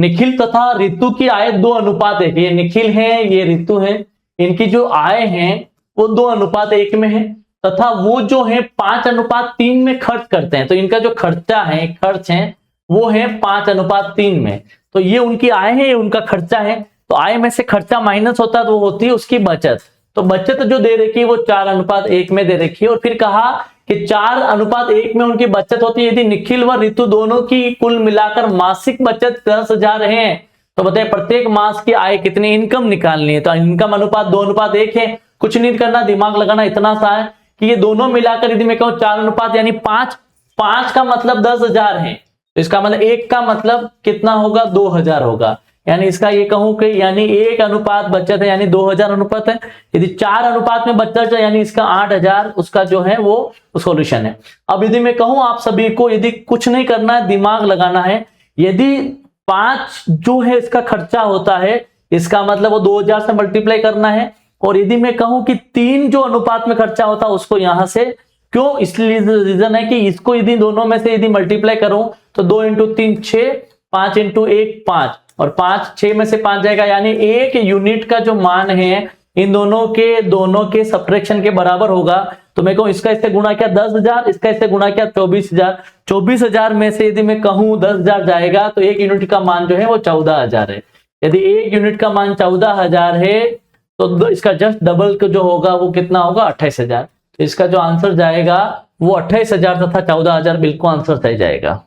निखिल तथा रितु की आय 2:1 है। ये निखिल है, ये रितु है, इनकी जो आय है वो 2:1 में है, तथा वो जो है 5:3 में खर्च करते हैं। तो इनका जो खर्चा है, खर्च है, वो है 5:3 में। तो ये उनकी आय है, ये उनका खर्चा है। तो आय में से खर्चा माइनस होता है तो वो होती है उसकी बचत। तो बचत जो दे रखी है वो 4:1 में दे रखी है। और फिर कहा कि 4:1 में उनकी बचत होती है। यदि निखिल व रितु दोनों की कुल मिलाकर मासिक बचत 10,000 है, तो बताइए प्रत्येक मास की आय कितनी, इनकम निकालनी है। तो इनकम अनुपात 2:1 है। कुछ नहीं करना, दिमाग लगाना इतना सा है कि ये दोनों मिलाकर यदि मैं कहूं 4 यानी 5 का मतलब 10,000 है, तो इसका मतलब 1 का मतलब कितना होगा, 2,000 होगा। यानी इसका ये कहूं कि यानी 1 अनुपात बचत है, यानी 2,000 अनुपात है। यदि 4 अनुपात में बचत है, यानी इसका 8,000 उसका जो है वो सॉल्यूशन है। अब यदि मैं कहूं आप सभी को, यदि कुछ नहीं करना है, दिमाग लगाना है, यदि 5 जो है इसका खर्चा होता है, इसका मतलब वो 2,000 से मल्टीप्लाई करना है। और यदि मैं कहूं कि 3 जो अनुपात में खर्चा होता है उसको यहां से, क्यों, इसलिए रीजन है कि इसको यदि दोनों में से यदि मल्टीप्लाई करूं तो 2 × 3 6, 5 × 1 5, और 5 6 में से 5 जाएगा, यानी 1 यूनिट का जो मान है इन दोनों के सब्ट्रैक्शन के बराबर होगा। तो मैं कहूं इसका इससे गुणा किया 10,000, इसका इससे गुणा किया 24,000। 24,000 में से यदि मैं कहूं 10,000 जाएगा तो 1 यूनिट का मान जो है वो 14,000 है। यदि 1 यूनिट का मान 14,000 है तो इसका जस्ट डबल जो होगा वो कितना होगा, 28,000। इसका जो आंसर जाएगा वो 28,000 तथा 14,000 बिल्कुल आंसर सही जाएगा।